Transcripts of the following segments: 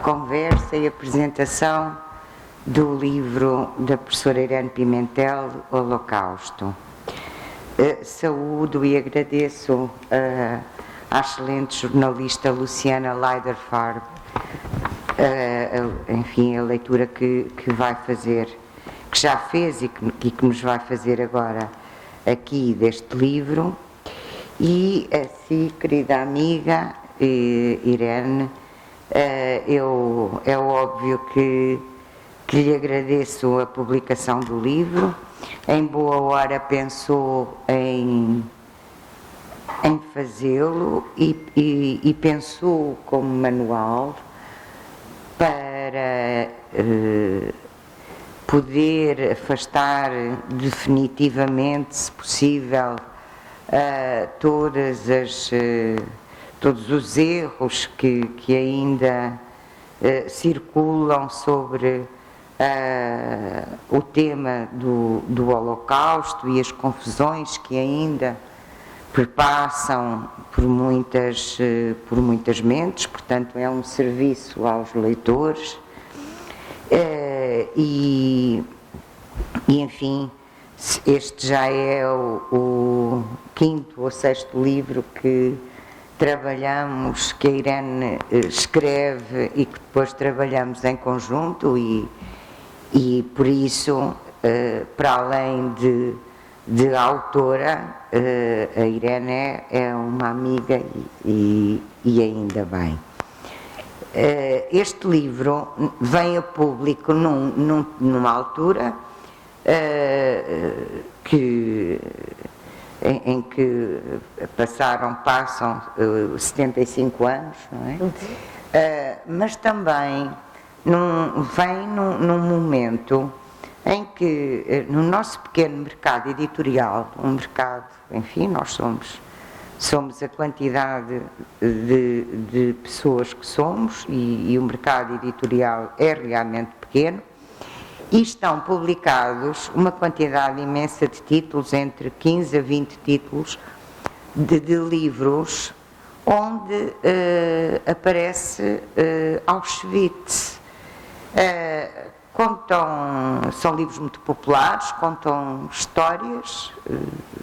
Conversa e apresentação do livro da professora Irene Pimentel, Holocausto. Saúdo e agradeço à excelente jornalista Luciana Leiderfarb, enfim, a leitura que vai fazer, que já fez e que nos vai fazer agora aqui deste livro, e a si, querida amiga Irene, é óbvio que lhe agradeço a publicação do livro. Em boa hora pensou em fazê-lo e pensou como manual para poder afastar definitivamente, se possível, todos os erros que ainda circulam sobre o tema do Holocausto e as confusões que ainda perpassam por muitas mentes. Portanto, é um serviço aos leitores e enfim, este já é o quinto ou sexto livro que trabalhamos, que a Irene escreve e que depois trabalhamos em conjunto, e por isso, para além de autora, a Irene é uma amiga e ainda bem. Este livro vem a público numa altura em que passam 75 anos, não é? Mas também vem num momento em que, no nosso pequeno mercado editorial, um mercado, enfim, nós somos a quantidade de pessoas que somos, e o mercado editorial é realmente pequeno, e estão publicados uma quantidade imensa de títulos, entre 15 a 20 títulos de livros onde aparece Auschwitz. São livros muito populares, contam histórias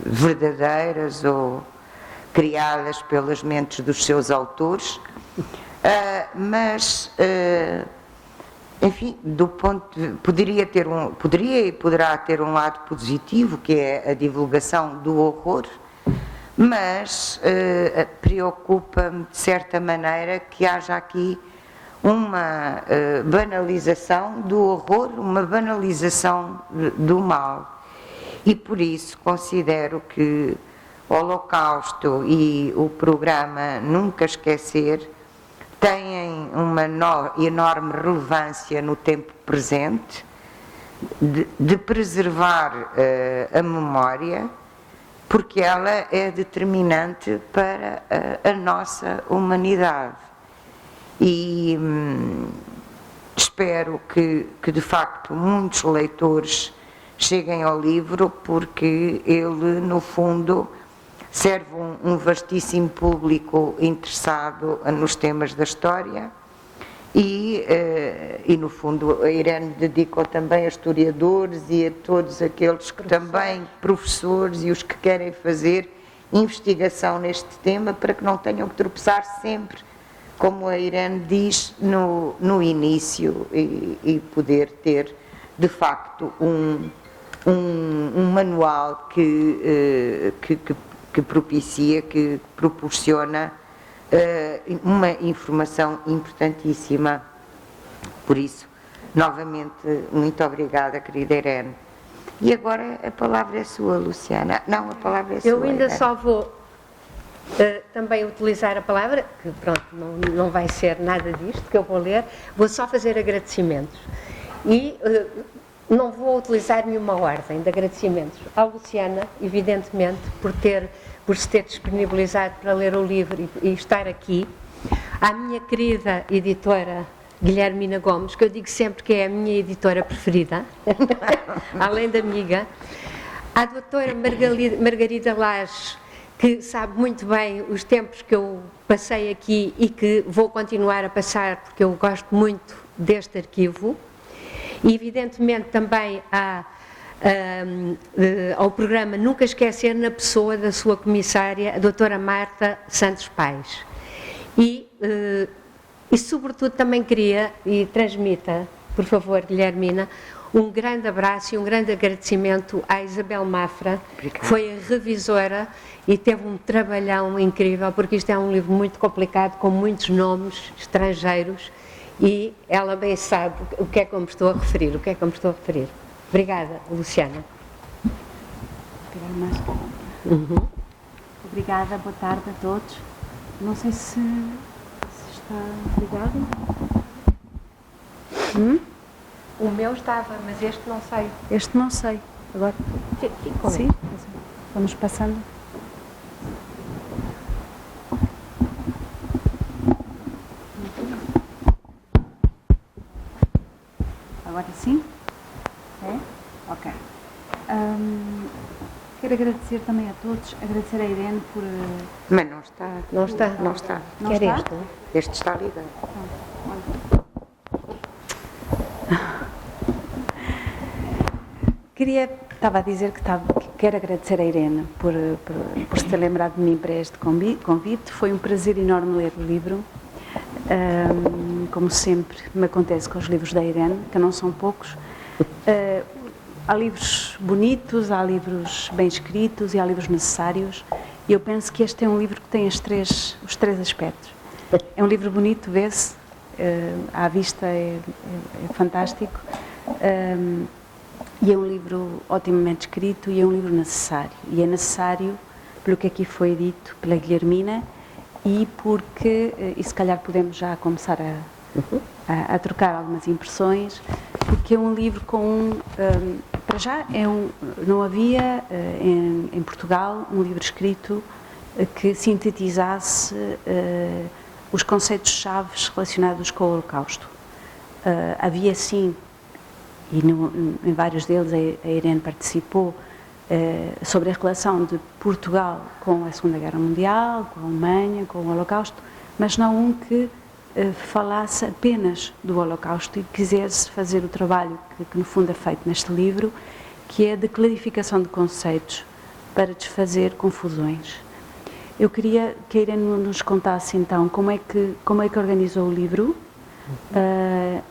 verdadeiras ou criadas pelas mentes dos seus autores, mas enfim, poderia e poderá ter um lado positivo, que é a divulgação do horror, mas preocupa-me de certa maneira que haja aqui uma banalização do horror, uma banalização do mal, e por isso considero que o Holocausto e o programa Nunca Esquecer têm uma enorme relevância no tempo presente, de preservar a memória, porque ela é determinante para a nossa humanidade. E espero que de facto muitos leitores cheguem ao livro, porque ele, no fundo, serve um vastíssimo público interessado nos temas da história, e no fundo a Irene dedica também a historiadores e a todos aqueles que também, professores, e os que querem fazer investigação neste tema, para que não tenham que tropeçar sempre, como a Irene diz no início, e poder ter de facto um manual que propicia, que proporciona uma informação importantíssima. Por isso, novamente, muito obrigada, querida Irene. E agora a palavra é sua, Luciana. Não, a palavra é sua. Eu ainda Irene. só vou também utilizar a palavra, que pronto, não vai ser nada disto que eu vou ler, vou só fazer agradecimentos. E não vou utilizar nenhuma ordem de agradecimentos à Luciana, evidentemente, por se ter disponibilizado para ler o livro e estar aqui, à minha querida editora Guilhermina Gomes, que eu digo sempre que é a minha editora preferida, além da amiga, à doutora Margarida Lage, que sabe muito bem os tempos que eu passei aqui e que vou continuar a passar, porque eu gosto muito deste arquivo. E, evidentemente, também ao programa Nunca Esquecer, na pessoa da sua comissária, a doutora Marta Santos Paes. E, sobretudo, também queria, e transmita, por favor, Guilhermina, um grande abraço e um grande agradecimento à Isabel Mafra, que foi a revisora e teve um trabalhão incrível, porque isto é um livro muito complicado, com muitos nomes estrangeiros, e ela bem sabe o que é que eu me estou a referir, Obrigada, Luciana. Obrigada, boa tarde a todos. Não sei se está ligado. O meu estava, mas este não sei. Este não sei. Agora. Sim, vamos passando. Agora sim? É? Ok. Quero agradecer também a todos, agradecer a Irene por... Mas não está. Não está? Não está. Não Quer está? este? Este está ligado. Estava a dizer que quero agradecer a Irene por se ter lembrado de mim para este convite. Foi um prazer enorme ler o livro. Como sempre me acontece com os livros da Irene, que não são poucos. Há livros bonitos, há livros bem escritos e há livros necessários. E eu penso que este é um livro que tem os três aspectos. É um livro bonito, vê-se, à vista é fantástico. E é um livro otimamente escrito e é um livro necessário. E é necessário, pelo que aqui foi dito pela Guilhermina, e porque, e se calhar podemos já começar a trocar algumas impressões, porque é um livro para já, não havia em Portugal um livro escrito que sintetizasse os conceitos-chave relacionados com o Holocausto. Havia sim, e em vários deles a Irene participou, sobre a relação de Portugal com a Segunda Guerra Mundial, com a Alemanha, com o Holocausto, mas não um que falasse apenas do Holocausto e quisesse fazer o trabalho que no fundo é feito neste livro, que é de clarificação de conceitos para desfazer confusões. Eu queria que a Irene nos contasse então como é que organizou o livro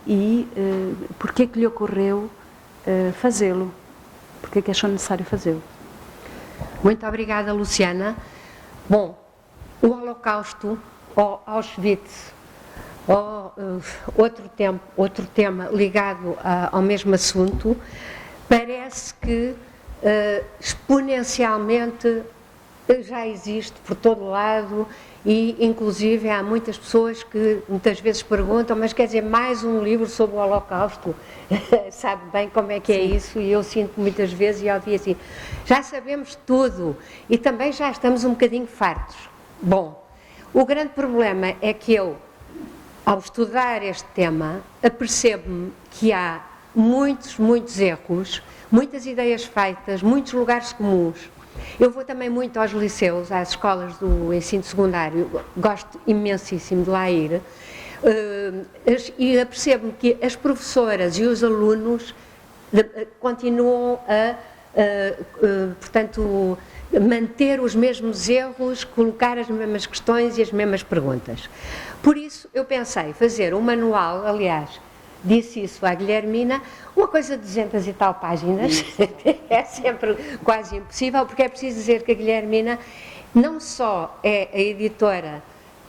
e porque é que lhe ocorreu fazê-lo, porque é que achou necessário fazê-lo. Muito obrigada, Luciana. Bom, o Holocausto, ou Auschwitz, ou outro tema ligado ao mesmo assunto, parece que exponencialmente já existe por todo lado e inclusive há muitas pessoas que muitas vezes perguntam, mas quer dizer, mais um livro sobre o Holocausto? Sabe bem como é que é isso? E eu sinto muitas vezes e ouvi assim, já sabemos tudo e também já estamos um bocadinho fartos. Bom, o grande problema é que eu, ao estudar este tema, apercebo-me que há muitos erros, muitas ideias feitas, muitos lugares comuns. Eu vou também muito aos liceus, às escolas do ensino secundário, gosto imensíssimo de lá ir, e apercebo-me que as professoras e os alunos continuam portanto, manter os mesmos erros, colocar as mesmas questões e as mesmas perguntas. Por isso, eu pensei fazer um manual, aliás, disse isso à Guilhermina, uma coisa de 200 e tal páginas, é sempre quase impossível, porque é preciso dizer que a Guilhermina não só é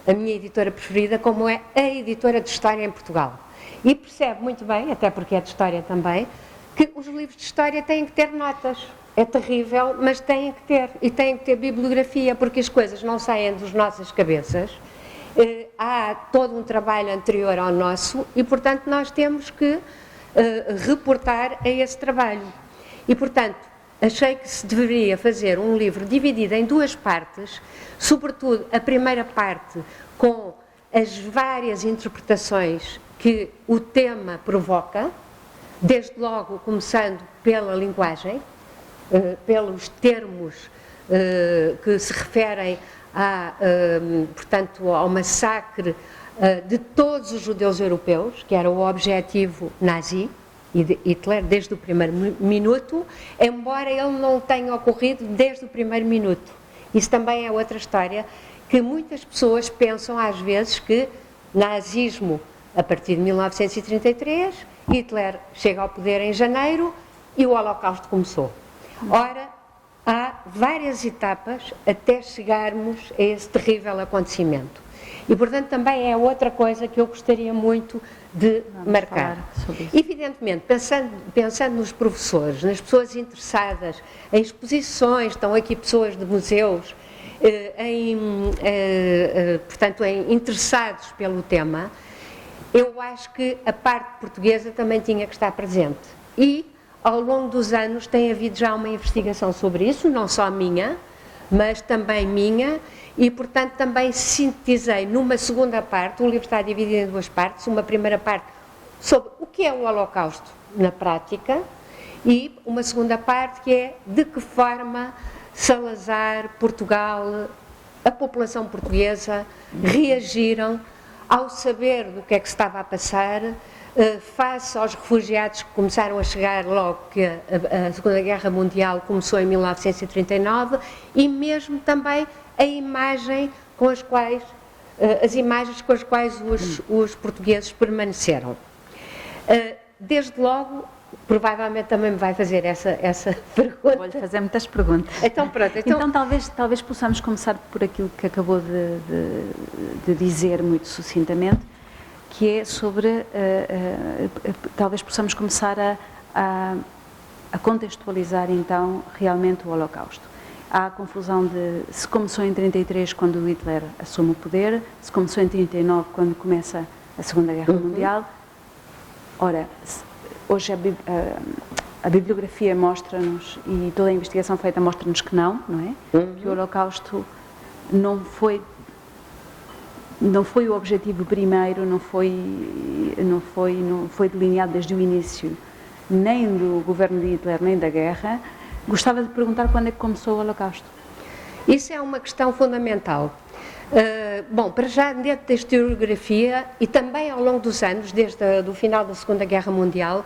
a minha editora preferida, como é a editora de História em Portugal. E percebe muito bem, até porque é de História também, que os livros de História têm que ter notas. É terrível, mas têm que ter. E têm que ter bibliografia, porque as coisas não saem das nossas cabeças. Há todo um trabalho anterior ao nosso e, portanto, nós temos que reportar a esse trabalho. E, portanto, achei que se deveria fazer um livro dividido em duas partes, sobretudo a primeira parte com as várias interpretações que o tema provoca, desde logo começando pela linguagem, pelos termos que se referem portanto, ao massacre de todos os judeus europeus, que era o objetivo nazi e de Hitler desde o primeiro minuto, embora ele não tenha ocorrido desde o primeiro minuto. Isso também é outra história, que muitas pessoas pensam às vezes que nazismo a partir de 1933, Hitler chega ao poder em janeiro e o Holocausto começou. Ora, há várias etapas até chegarmos a esse terrível acontecimento. E, portanto, também é outra coisa que eu gostaria muito de marcar. Evidentemente, pensando nos professores, nas pessoas interessadas em exposições, estão aqui pessoas de museus, portanto, interessados pelo tema, eu acho que a parte portuguesa também tinha que estar presente. E, ao longo dos anos, tem havido já uma investigação sobre isso, não só minha, mas também minha, e, portanto, também sintetizei numa segunda parte, o livro está dividido em duas partes, uma primeira parte sobre o que é o Holocausto na prática, e uma segunda parte que é de que forma Salazar, Portugal, a população portuguesa reagiram ao saber do que é que se estava a passar, face aos refugiados que começaram a chegar logo que a Segunda Guerra Mundial começou em 1939, e mesmo também a imagem com as quais, as imagens com as quais os portugueses permaneceram. Desde logo, provavelmente também me vai fazer essa pergunta. Vou-lhe fazer muitas perguntas. Então pronto. Então talvez possamos começar por aquilo que acabou de dizer muito sucintamente, que é sobre, talvez possamos começar a contextualizar então realmente o Holocausto. Há a confusão de se começou em 1933 quando Hitler assume o poder, se começou em 1939 quando começa a Segunda Guerra Mundial. Ora, hoje a bibliografia mostra-nos, e toda a investigação feita mostra-nos que não é? Que o Holocausto não foi o objetivo primeiro, não foi delineado desde o início, nem do governo de Hitler, nem da guerra. Gostava de perguntar quando é que começou o Holocausto. Isso é uma questão fundamental. Bom, para já, dentro da historiografia, e também ao longo dos anos, desde o final da Segunda Guerra Mundial,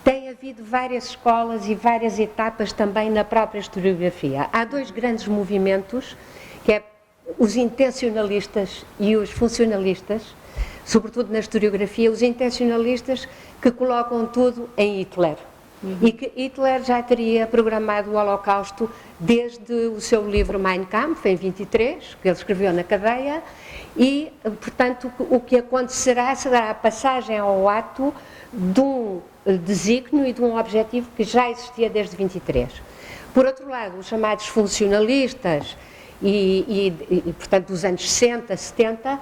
tem havido várias escolas e várias etapas também na própria historiografia. Há dois grandes movimentos, que é os intencionalistas e os funcionalistas, sobretudo na historiografia, os intencionalistas que colocam tudo em Hitler. E que Hitler já teria programado o Holocausto desde o seu livro Mein Kampf, em 23, que ele escreveu na cadeia, e, portanto, o que acontecerá será a passagem ao ato de um desígnio e de um objetivo que já existia desde 23. Por outro lado, os chamados funcionalistas portanto, dos anos 60, 70,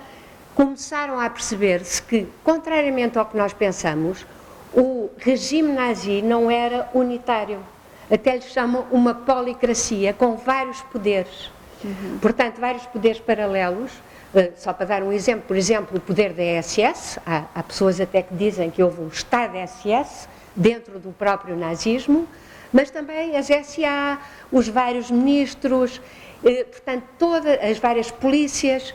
começaram a perceber-se que, contrariamente ao que nós pensamos, o regime nazi não era unitário. Até lhe chamam uma policracia, com vários poderes. Portanto, vários poderes paralelos. Só para dar um exemplo, por exemplo, o poder da SS. Há pessoas até que dizem que houve um Estado SS dentro do próprio nazismo, mas também as SA, os vários ministros, portanto, todas as várias polícias,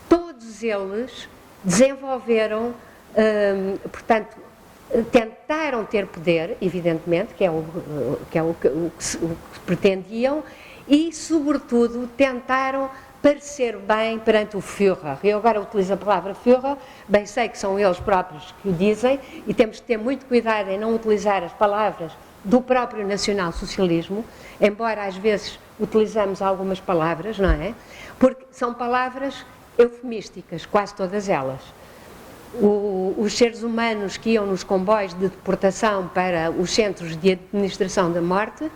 todos eles desenvolveram, portanto, tentaram ter poder, evidentemente, que é o que pretendiam, e, sobretudo, tentaram parecer bem perante o Führer. Eu agora utilizo a palavra Führer, bem sei que são eles próprios que o dizem, e temos de ter muito cuidado em não utilizar as palavras do próprio nacionalsocialismo, embora às vezes utilizamos algumas palavras, não é? Porque são palavras eufemísticas, quase todas elas. Os seres humanos que iam nos comboios de deportação para os centros de administração da morte,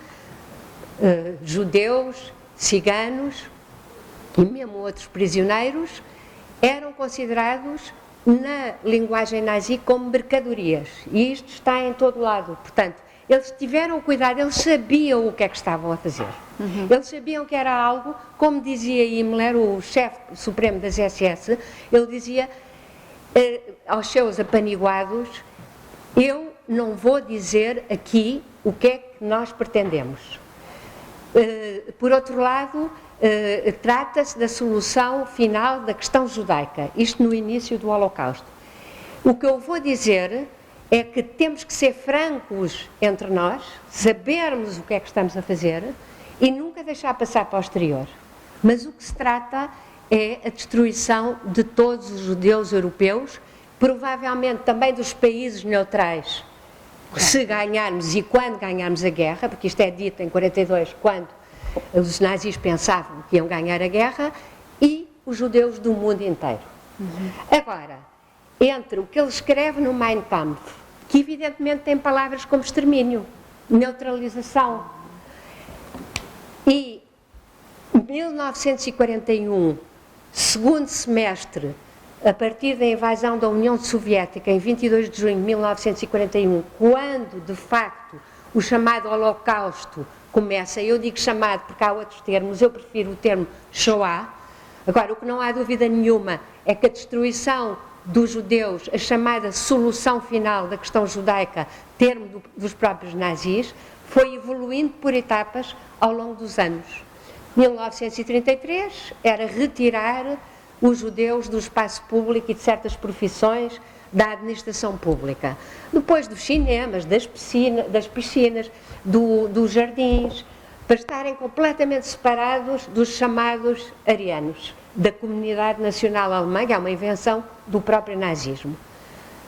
judeus, ciganos e mesmo outros prisioneiros, eram considerados na linguagem nazi como mercadorias. E isto está em todo lado. Portanto, eles tiveram cuidado, eles sabiam o que é que estavam a fazer. Eles sabiam que era algo, como dizia Himmler, o chefe supremo das SS, ele dizia aos seus apaniguados: eu não vou dizer aqui o que é que nós pretendemos. Por outro lado, trata-se da solução final da questão judaica, isto no início do Holocausto. O que eu vou dizer é que temos que ser francos entre nós, sabermos o que é que estamos a fazer e nunca deixar passar para o exterior. Mas o que se trata é a destruição de todos os judeus europeus, provavelmente também dos países neutrais, se ganharmos e quando ganharmos a guerra, porque isto é dito em 42, quando os nazis pensavam que iam ganhar a guerra, e os judeus do mundo inteiro. Agora, entre o que ele escreve no Mein Kampf, que evidentemente tem palavras como extermínio, neutralização, e 1941, segundo semestre, a partir da invasão da União Soviética, em 22 de junho de 1941, quando, de facto, o chamado Holocausto começa, eu digo chamado porque há outros termos, eu prefiro o termo Shoah. Agora, o que não há dúvida nenhuma é que a destruição dos judeus, a chamada solução final da questão judaica, termo dos próprios nazis, foi evoluindo por etapas ao longo dos anos. 1933 era retirar os judeus do espaço público e de certas profissões da administração pública. Depois dos cinemas, das piscinas, dos jardins, para estarem completamente separados dos chamados arianos, da comunidade nacional alemã, que é uma invenção do próprio nazismo.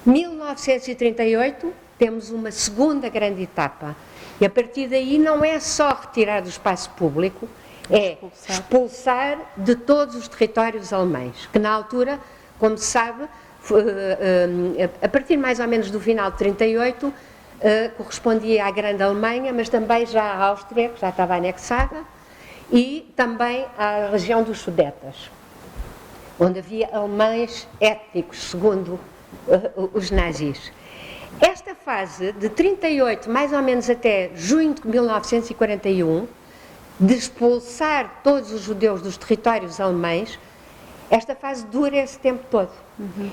1938, temos uma segunda grande etapa, e a partir daí não é só retirar do espaço público, é expulsar de todos os territórios alemães, que na altura, como se sabe, a partir mais ou menos do final de 38, correspondia à Grande Alemanha, mas também já à Áustria, que já estava anexada, e também à região dos Sudetas, onde havia alemães étnicos, segundo os nazis. Esta fase, de 38 mais ou menos até junho de 1941, de expulsar todos os judeus dos territórios alemães, esta fase dura esse tempo todo.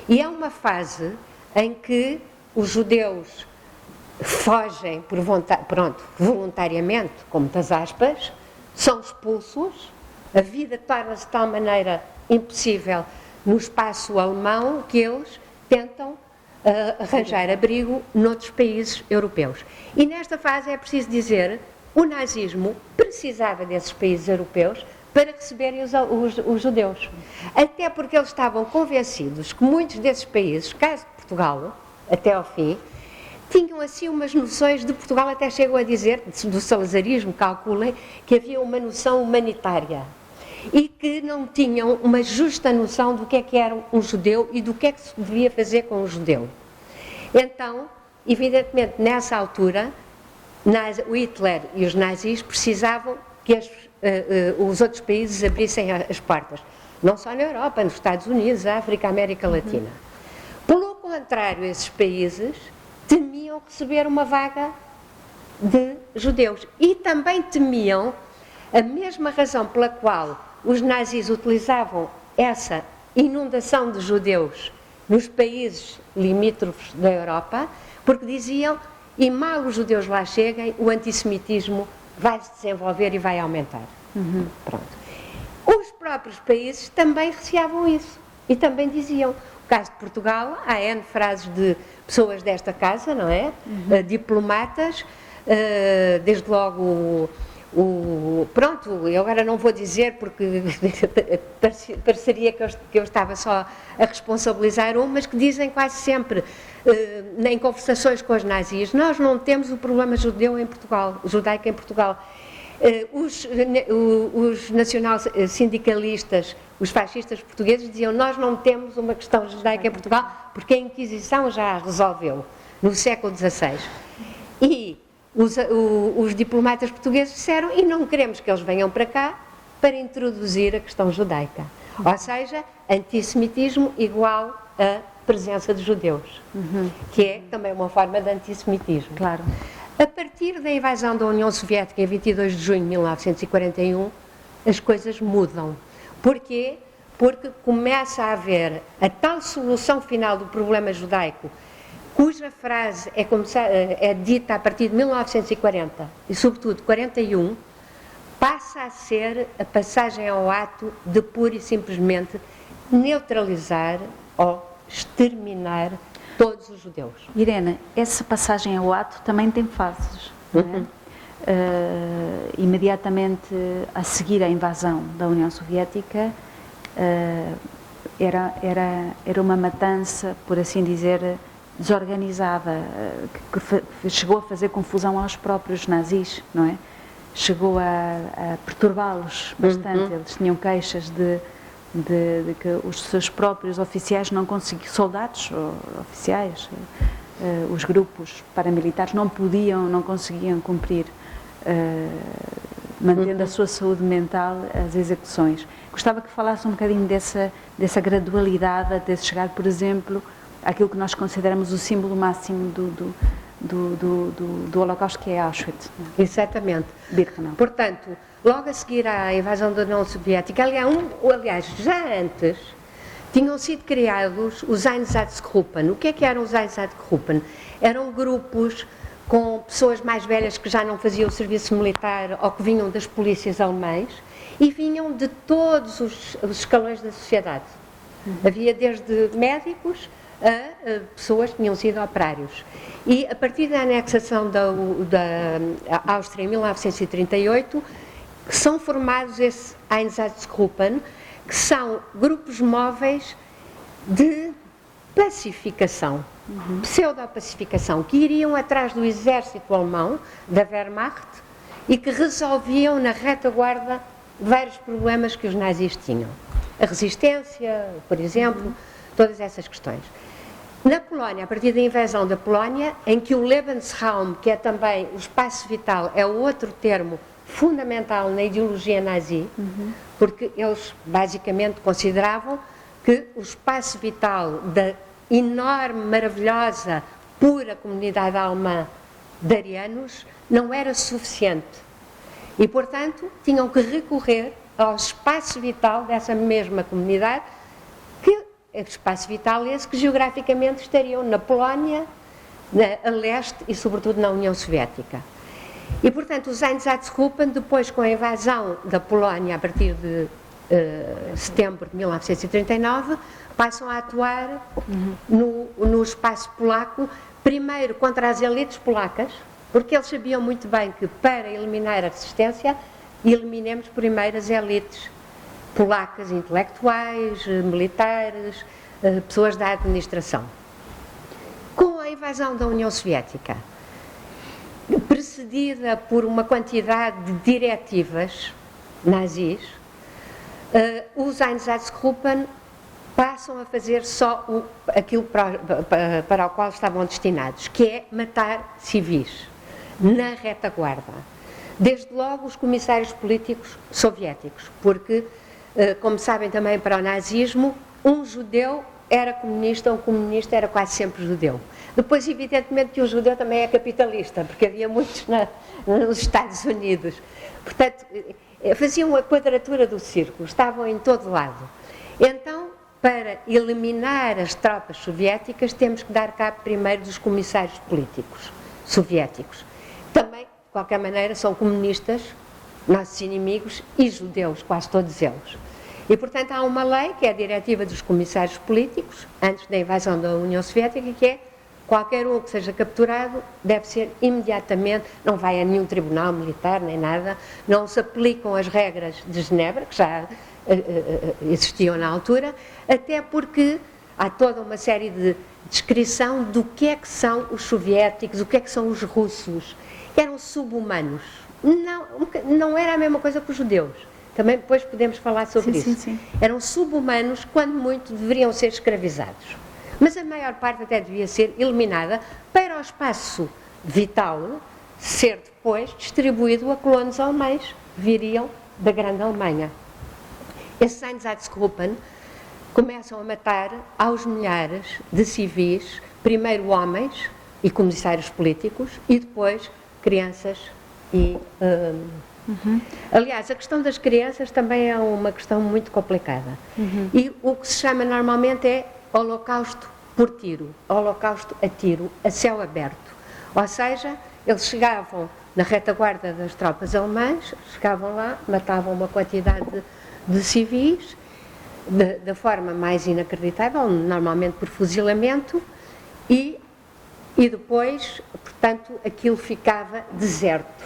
E é uma fase em que os judeus fogem por voluntariamente, com muitas aspas, são expulsos, a vida torna-se de tal maneira impossível no espaço alemão que eles tentam arranjar abrigo noutros países europeus. E nesta fase é preciso dizer, o nazismo precisava desses países europeus para receberem os judeus. Até porque eles estavam convencidos que muitos desses países, caso de Portugal, até ao fim, tinham assim umas noções de Portugal, até chegou a dizer, do salazarismo, calculem, que havia uma noção humanitária e que não tinham uma justa noção do que era um judeu e do que é que se devia fazer com um judeu. Então, evidentemente, nessa altura, o Hitler e os nazis precisavam que os outros países abrissem as portas, não só na Europa, nos Estados Unidos, África, América Latina. Pelo contrário, esses países temiam receber uma vaga de judeus e também temiam a mesma razão pela qual os nazis utilizavam essa inundação de judeus nos países limítrofes da Europa, porque diziam, e mal os judeus lá cheguem, o antissemitismo vai se desenvolver e vai aumentar. Pronto. Os próprios países também receavam isso e também diziam. No caso de Portugal, há N frases de pessoas desta casa, não é? Diplomatas, desde logo pronto, eu agora não vou dizer porque pareceria que eu estava só a responsabilizar mas que dizem quase sempre em conversações com os nazis, nós não temos o problema judeu em Portugal, judaico em Portugal. Os nacional-sindicalistas, os fascistas portugueses diziam, nós não temos uma questão judaica em Portugal porque a Inquisição já a resolveu no século XVI. E os diplomatas portugueses disseram, e não queremos que eles venham para cá para introduzir a questão judaica. Ou seja, antissemitismo igual a presença de judeus, que é também uma forma de antissemitismo. Claro. A partir da invasão da União Soviética em 22 de junho de 1941, as coisas mudam. Porquê? Porque começa a haver a tal solução final do problema judaico, cuja frase é dita a partir de 1940 e, sobretudo, 41, passa a ser a passagem ao ato de pura e simplesmente neutralizar ou exterminar todos os judeus. Irene, essa passagem ao ato também tem fases, não é? Imediatamente a seguir à invasão da União Soviética, era uma matança, por assim dizer, desorganizada, que chegou a fazer confusão aos próprios nazis, não é? Chegou a perturbá-los bastante. Eles tinham queixas de que os seus próprios oficiais não conseguiam, soldados ou oficiais, os grupos paramilitares não conseguiam cumprir, mantendo a sua saúde mental, as execuções. Gostava que falasse um bocadinho dessa gradualidade até chegar, por exemplo, àquilo que nós consideramos o símbolo máximo do Holocausto, que é Auschwitz. Exatamente. Birkenau. Portanto, logo a seguir à invasão da União Soviética, aliás, já antes, tinham sido criados os Einsatzgruppen. O que eram os Einsatzgruppen? Eram grupos com pessoas mais velhas que já não faziam o serviço militar ou que vinham das polícias alemãs e vinham de todos os escalões da sociedade. Havia desde médicos a pessoas que tinham sido operários. E a partir da anexação da Áustria em 1938, são formados esses Einsatzgruppen, que são grupos móveis de pacificação, pseudo-pacificação, que iriam atrás do exército alemão, da Wehrmacht, e que resolviam na retaguarda vários problemas que os nazis tinham. A resistência, por exemplo, todas essas questões. Na Polónia, a partir da invasão da Polónia, em que o Lebensraum, que é também o espaço vital, é outro termo fundamental na ideologia nazi, porque eles basicamente consideravam que o espaço vital da enorme, maravilhosa, pura comunidade alemã de arianos não era suficiente. E, portanto, tinham que recorrer ao espaço vital dessa mesma comunidade, que é o espaço vital esse que geograficamente estariam na Polónia, a leste e, sobretudo, na União Soviética. E, portanto, os Einsatzgruppen, depois com a invasão da Polónia a partir de setembro de 1939, passam a atuar no espaço polaco, primeiro contra as elites polacas, porque eles sabiam muito bem que para eliminar a resistência, eliminemos primeiro as elites polacas, intelectuais, militares, pessoas da administração. Com a invasão da União Soviética, precedida por uma quantidade de diretivas nazis, os Einsatzgruppen passam a fazer só aquilo para o qual estavam destinados, que é matar civis, na retaguarda. Desde logo os comissários políticos soviéticos, porque, como sabem também, para o nazismo, um judeu era comunista, um comunista era quase sempre judeu. Depois, evidentemente, que o judeu também é capitalista, porque havia muitos nos Estados Unidos. Portanto, faziam a quadratura do círculo, estavam em todo lado. Então, para eliminar as tropas soviéticas, temos que dar cabo primeiro dos comissários políticos soviéticos. Também, de qualquer maneira, são comunistas, nossos inimigos, e judeus, quase todos eles. E, portanto, há uma lei, que é a Diretiva dos Comissários Políticos, antes da invasão da União Soviética, que é qualquer um que seja capturado deve ser imediatamente, não vai a nenhum tribunal militar nem nada, não se aplicam as regras de Genebra, que já existiam na altura, até porque há toda uma série de descrição do que é que são os soviéticos, o que é que são os russos, que eram sub-humanos. Não era a mesma coisa que os judeus. Também depois podemos falar sobre isso. Sim. Eram sub-humanos, quando muito deveriam ser escravizados. Mas a maior parte até devia ser eliminada para o espaço vital ser depois distribuído a colonos alemães que viriam da Grande Alemanha. Esses Einsatzgruppen começam a matar aos milhares de civis, primeiro homens e comissários políticos e depois crianças e... Aliás, a questão das crianças também é uma questão muito complicada. E o que se chama normalmente é holocausto por tiro, holocausto a tiro, a céu aberto. Ou seja, eles chegavam na retaguarda das tropas alemãs, chegavam lá, matavam uma quantidade de civis, da forma mais inacreditável, normalmente por fuzilamento, e depois, portanto, aquilo ficava deserto.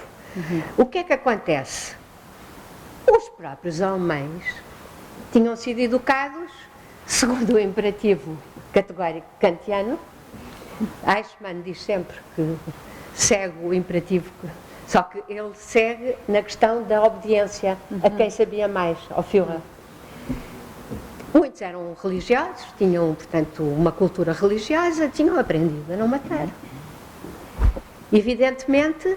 O que é que acontece? Os próprios alemães tinham sido educados segundo o imperativo categórico kantiano. Eichmann diz sempre que segue o imperativo, só que ele segue na questão da obediência a quem sabia mais, ao Führer. Muitos eram religiosos, tinham, portanto, uma cultura religiosa, tinham aprendido a não matar. Evidentemente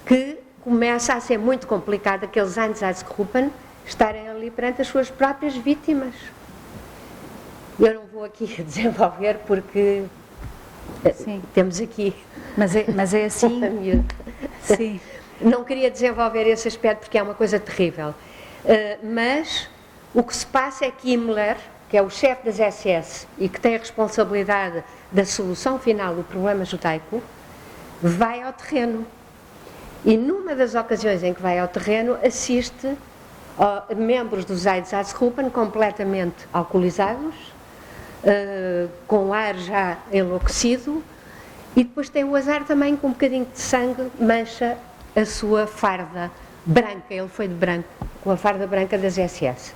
que começa a ser muito complicado aqueles Einsatzgruppen estarem ali perante as suas próprias vítimas. Eu não vou aqui desenvolver porque Sim. temos aqui... Mas é assim... Sim. Não queria desenvolver esse aspecto porque é uma coisa terrível. Mas o que se passa é que Himmler, que é o chefe das SS e que tem a responsabilidade da solução final do problema judaico, vai ao terreno. E numa das ocasiões em que vai ao terreno, assiste a membros dos Einsatzgruppen completamente alcoolizados, com o ar já enlouquecido, e depois tem o azar também que um bocadinho de sangue mancha a sua farda branca. Ele foi de branco, com a farda branca das SS.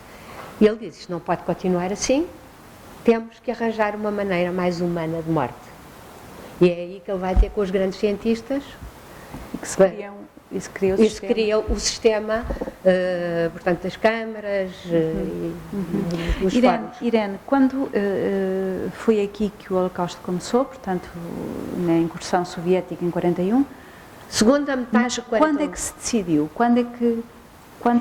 E ele diz, isto não pode continuar assim, temos que arranjar uma maneira mais humana de morte. E é aí que ele vai ter com os grandes cientistas. E se cria o sistema. Portanto, das câmaras e dos fóruns. Irene, quando foi aqui que o Holocausto começou, portanto, na incursão soviética em 41, segunda metade mas de 41. quando é que se decidiu? Quando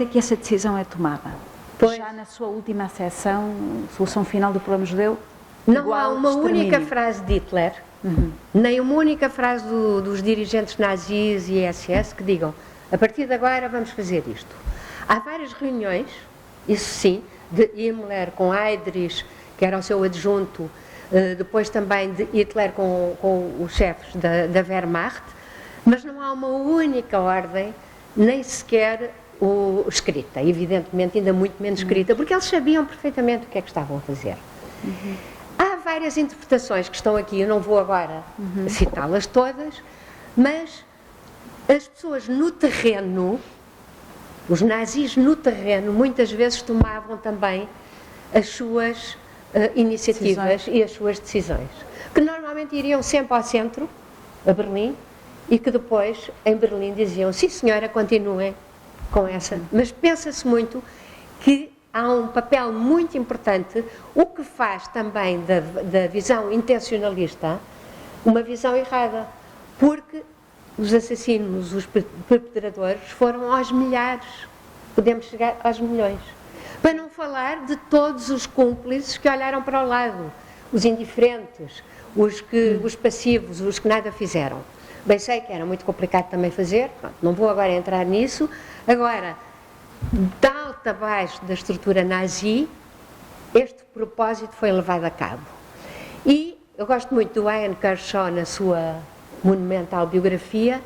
é que essa decisão é tomada? Pois. Já na sua última sessão, solução final do problema judeu? Não há uma única frase de Hitler, nem uma única frase dos dirigentes nazis e SS que digam, a partir de agora vamos fazer isto. Há várias reuniões, isso sim, de Himmler com Heydrich, que era o seu adjunto, depois também de Hitler com os chefes da Wehrmacht, mas não há uma única ordem, nem sequer escrita, evidentemente ainda muito menos escrita, porque eles sabiam perfeitamente o que é que estavam a fazer. Há várias interpretações que estão aqui, eu não vou agora citá-las todas, mas as pessoas no terreno, os nazis no terreno, muitas vezes tomavam também as suas iniciativas e as suas decisões, que normalmente iriam sempre ao centro, a Berlim, e que depois, em Berlim, diziam, sim senhora, continuem com essa. Mas pensa-se muito que há um papel muito importante, o que faz também da visão intencionalista uma visão errada, porque os assassinos, os perpetradores foram aos milhares, podemos chegar aos milhões. Para não falar de todos os cúmplices que olharam para o lado, os indiferentes, os passivos, os que nada fizeram. Bem, sei que era muito complicado também fazer, pronto, não vou agora entrar nisso. Agora, de alto a baixo da estrutura nazi, este propósito foi levado a cabo. E eu gosto muito do Ian Kershaw, na sua monumental biografia,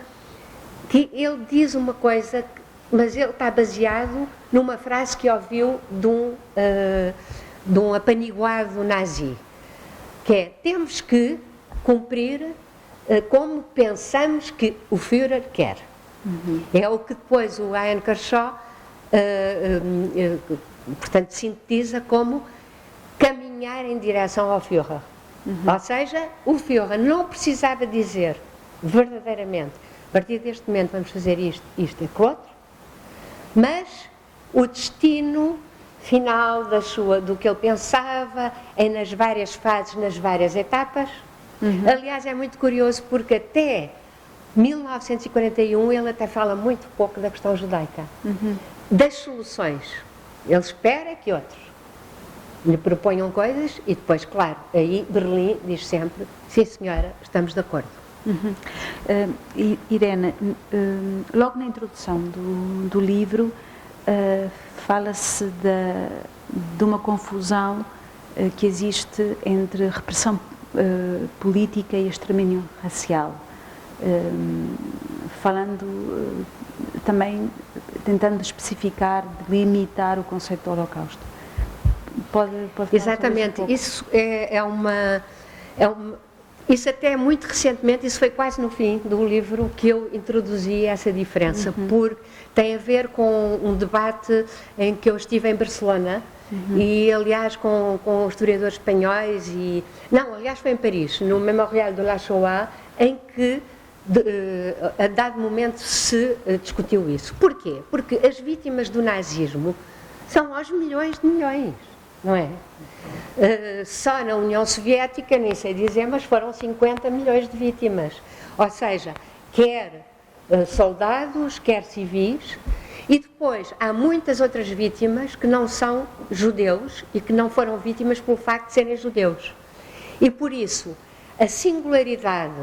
que ele diz uma coisa, mas ele está baseado numa frase que ouviu de um apaniguado nazi, que é, temos que cumprir como pensamos que o Führer quer. É o que depois o Ian Kershaw portanto, sintetiza como caminhar em direção ao Führer. Ou seja, o Führer não precisava dizer verdadeiramente, a partir deste momento vamos fazer isto e aquilo outro, mas o destino final do que ele pensava, nas várias fases, nas várias etapas. Aliás, é muito curioso porque até 1941 ele até fala muito pouco da questão judaica, das soluções. Ele espera que outros lhe proponham coisas e depois, claro, aí Berlim diz sempre, sim senhora, estamos de acordo. Irene, logo na introdução do livro fala-se de uma confusão que existe entre repressão política e extermínio racial. falando também, tentando especificar, delimitar o conceito do Holocausto. Pode falar Exatamente, sobre isso isso até muito recentemente, isso foi quase no fim do livro que eu introduzi essa diferença, porque tem a ver com um debate em que eu estive em Barcelona, e aliás com historiadores espanhóis, aliás foi em Paris, no Memorial de la Shoah, em que a dado momento se discutiu isso. Porquê? Porque as vítimas do nazismo são aos milhões de milhões, não é? Só na União Soviética, nem sei dizer, mas foram 50 milhões de vítimas. Ou seja, quer soldados, quer civis, e depois há muitas outras vítimas que não são judeus e que não foram vítimas pelo facto de serem judeus. E por isso, a singularidade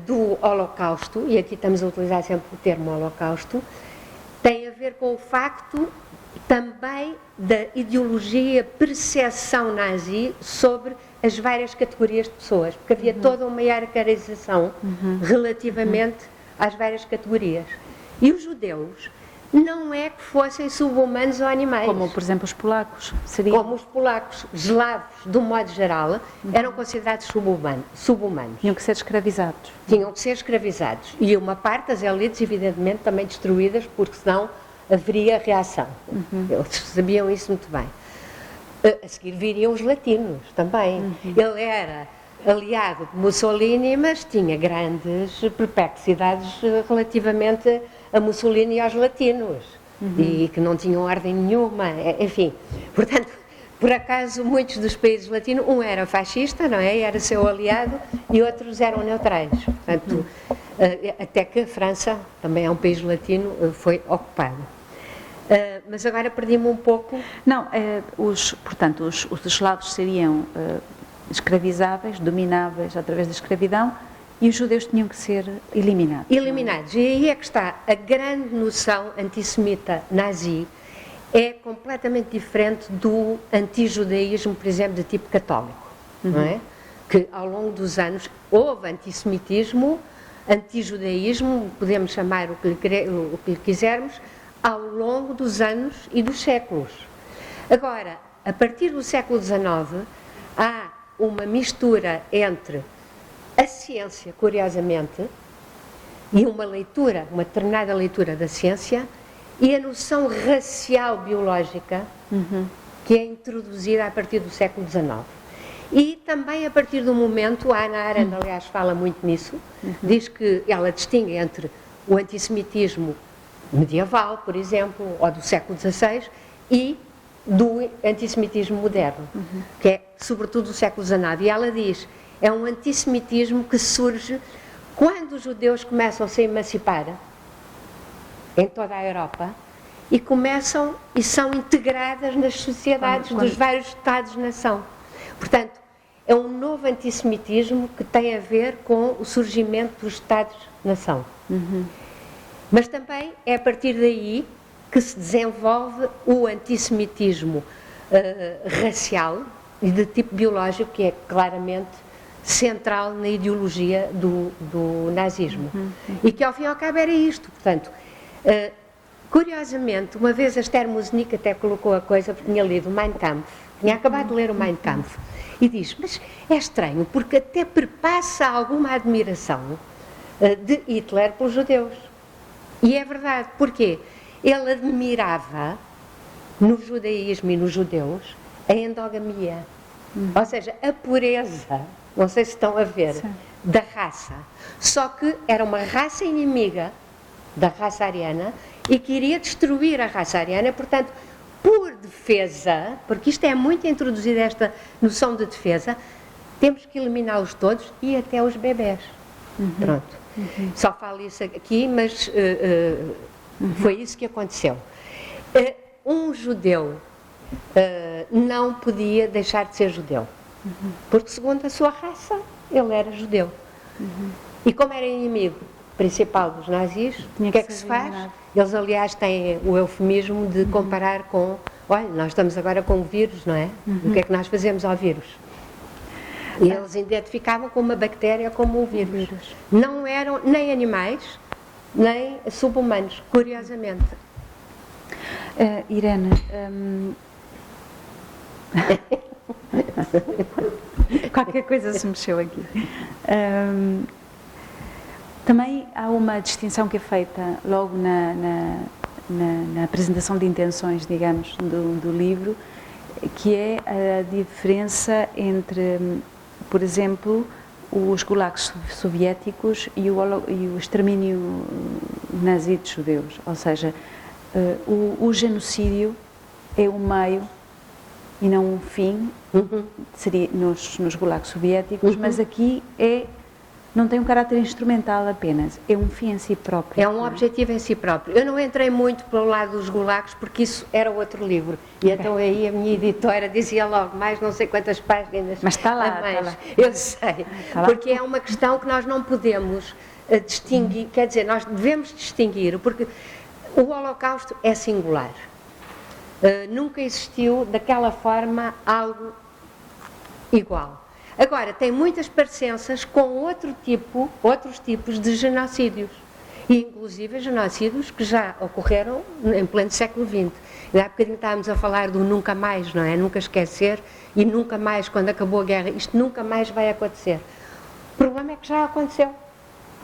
do Holocausto, e aqui estamos a utilizar sempre o termo Holocausto, tem a ver com o facto também da ideologia, percepção nazi sobre as várias categorias de pessoas, porque havia toda uma hierarquização relativamente às várias categorias. E os judeus não é que fossem sub-humanos ou animais. Como, por exemplo, os polacos. Como os polacos, eslavos, de um modo geral, eram considerados sub-humanos. Tinham que ser escravizados. Tinham que ser escravizados. E uma parte das elites, evidentemente, também destruídas, porque senão haveria reação. Eles sabiam isso muito bem. A seguir viriam os latinos também. Ele era aliado de Mussolini, mas tinha grandes perplexidades relativamente a Mussolini e aos latinos, e que não tinham ordem nenhuma, enfim. Portanto, por acaso, muitos dos países latinos, um era fascista, não é? Era seu aliado, e outros eram neutrais. Portanto, até que a França, também é um país latino, foi ocupado. Mas agora perdi-me um pouco. Não, portanto, os eslavos seriam escravizáveis, domináveis através da escravidão, e os judeus tinham que ser eliminados. Eliminados. E aí é que está a grande noção antissemita nazi, é completamente diferente do antijudaísmo, por exemplo, de tipo católico, não é? Que ao longo dos anos houve antissemitismo, antijudaísmo, podemos chamar o que lhe quisermos, ao longo dos anos e dos séculos. Agora, a partir do século XIX, há uma mistura entre a ciência, curiosamente, e uma determinada leitura da ciência, e a noção racial biológica, que é introduzida a partir do século XIX. E também a partir do momento, a Hannah Arendt, aliás, fala muito nisso, diz que ela distingue entre o antissemitismo medieval, por exemplo, ou do século XVI, e do antissemitismo moderno, que é sobretudo do século XIX. E ela diz, é um antissemitismo que surge quando os judeus começam a se emancipar em toda a Europa e começam e são integradas nas sociedades dos vários Estados-nação. Portanto, é um novo antissemitismo que tem a ver com o surgimento dos Estados-nação. Mas também é a partir daí que se desenvolve o antissemitismo racial e de tipo biológico, que é claramente central na ideologia do nazismo. E que ao fim e ao cabo era isto. Portanto, curiosamente, uma vez a Esther Musnik até colocou a coisa, porque tinha lido o Mein Kampf, tinha acabado de ler o Mein Kampf, e diz, mas é estranho, porque até perpassa alguma admiração de Hitler pelos judeus. E é verdade, porque ele admirava no judaísmo e nos judeus a endogamia, ou seja, a pureza, não sei se estão a ver, da raça. Só que era uma raça inimiga da raça ariana e queria destruir a raça ariana, portanto, por defesa, porque isto é muito introduzida esta noção de defesa, temos que eliminá-los todos e até os bebés. Pronto. Só falo isso aqui, mas foi isso que aconteceu. Um judeu não podia deixar de ser judeu, porque segundo a sua raça, ele era judeu. E como era inimigo principal dos nazis, o que é que se faz? Eles, aliás, têm o eufemismo de comparar com, olha, nós estamos agora com o vírus, não é? O que é que nós fazemos ao vírus? E eles identificavam como uma bactéria como o vírus. Não eram nem animais, nem sub-humanos, curiosamente. Irene, qualquer coisa se mexeu aqui. Também há uma distinção que é feita logo na apresentação de intenções, digamos, do livro, que é a diferença entre, por exemplo, os gulags soviéticos e o extermínio nazi de judeus. Ou seja, o genocídio é um meio e não um fim, seria nos gulags soviéticos, mas aqui não tem um caráter instrumental apenas, é um fim em si próprio. É um objetivo em si próprio. Eu não entrei muito pelo lado dos gulags porque isso era outro livro. E então aí a minha editora dizia logo mais não sei quantas páginas. Mas está lá, a mais. está lá. Eu sei, porque é uma questão que nós não podemos distinguir, quer dizer, nós devemos distinguir, porque o Holocausto é singular. Nunca existiu daquela forma algo igual. Agora, tem muitas parecenças com outros tipos de genocídios, e inclusive genocídios que já ocorreram em pleno século XX. E há bocadinho estávamos a falar do nunca mais, não é? Nunca esquecer, e nunca mais, quando acabou a guerra, isto nunca mais vai acontecer. O problema é que já aconteceu,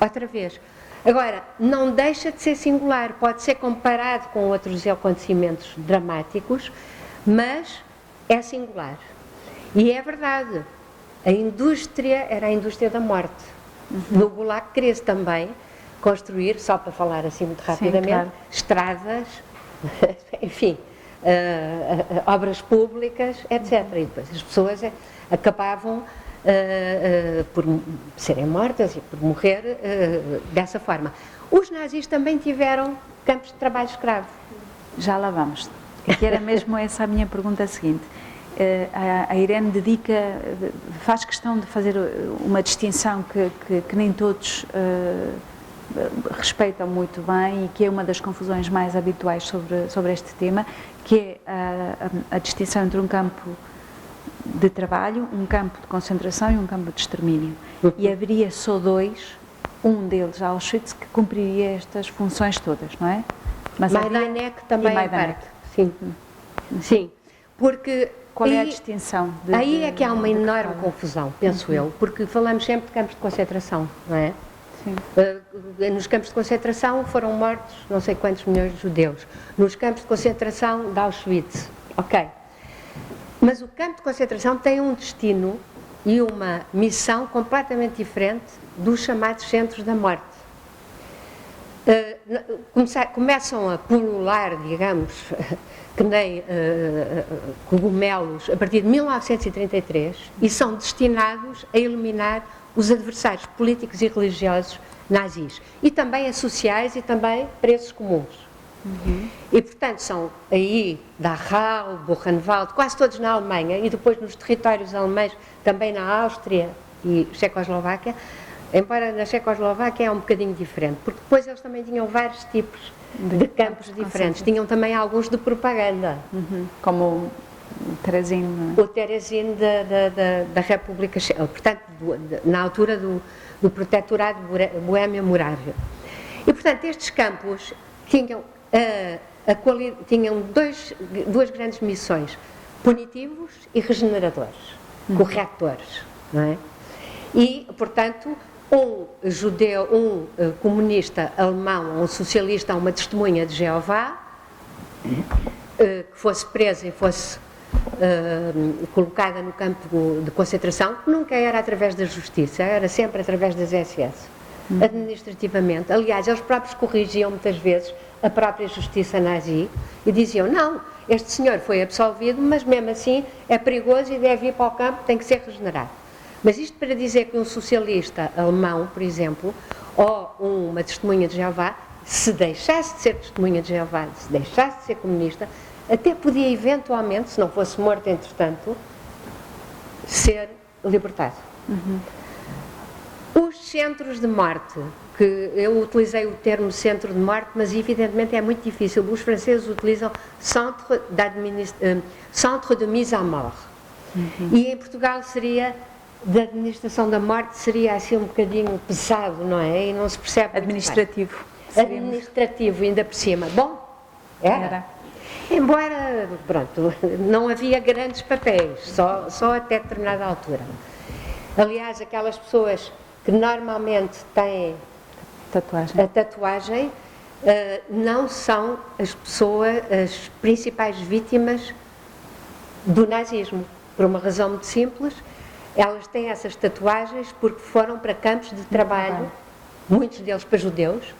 outra vez. Agora, não deixa de ser singular, pode ser comparado com outros acontecimentos dramáticos, mas é singular. E é verdade. A indústria era a indústria da morte. No Gulag queria-se também construir, só para falar assim muito rapidamente, sim, claro, estradas, enfim, obras públicas, etc. E depois as pessoas acabavam por serem mortas e por morrer dessa forma. Os nazis também tiveram campos de trabalho escravo. Já lá vamos. Que era mesmo essa a minha pergunta seguinte. A Irene faz questão de fazer uma distinção que nem todos respeitam muito bem e que é uma das confusões mais habituais sobre este tema, que é a distinção entre um campo de trabalho, um campo de concentração e um campo de extermínio. E haveria só dois, um deles, Auschwitz, que cumpriria estas funções todas, não é? Mas Majdanek também é parte. Sim. Sim. Porque qual é a distinção? Aí é que há uma enorme confusão, penso eu, porque falamos sempre de campos de concentração, não é? Sim. Nos campos de concentração foram mortos não sei quantos milhões de judeus. Nos campos de concentração de Auschwitz, ok. Mas o campo de concentração tem um destino e uma missão completamente diferente dos chamados centros da morte. Começam a pulular, digamos, que nem cogumelos, a partir de 1933, e são destinados a eliminar os adversários políticos e religiosos nazis, e também a sociais e também presos comuns. E, portanto, são aí Dachau, Buchenwald, quase todos na Alemanha, e depois nos territórios alemães, também na Áustria e Checoslováquia, embora na Checoslováquia é um bocadinho diferente, porque depois eles também tinham vários tipos de campos diferentes. Tinham também alguns de propaganda. Como o Terezin. O Terezin da República Checa, portanto, na altura do Protetorado Boémia-Morávia. E, portanto, estes campos tinham, tinham duas grandes missões, punitivos e regeneradores, corretores, não é? E, portanto, um judeu, um comunista alemão, um socialista, uma testemunha de Jeová, que fosse presa e fosse colocada no campo de concentração, nunca era através da justiça, era sempre através das SS, administrativamente. Aliás, eles próprios corrigiam muitas vezes a própria justiça nazi e diziam, não, este senhor foi absolvido, mas mesmo assim é perigoso e deve ir para o campo, tem que ser regenerado. Mas isto para dizer que um socialista alemão, por exemplo, ou uma testemunha de Jeová, se deixasse de ser testemunha de Jeová, se deixasse de ser comunista, até podia eventualmente, se não fosse morto entretanto, ser libertado. Os centros de morte, que eu utilizei o termo centro de morte, mas evidentemente é muito difícil. Os franceses utilizam centre de mise à mort. E em Portugal seria da administração da morte, seria assim um bocadinho pesado, não é? E não se percebe. Administrativo. administrativo ainda por cima. Bom, era. Embora, pronto, não havia grandes papéis, só até determinada altura. Aliás, aquelas pessoas que normalmente têm a tatuagem não são as principais vítimas do nazismo, por uma razão muito simples. Elas têm essas tatuagens porque foram para campos de trabalho, muitos deles para judeus,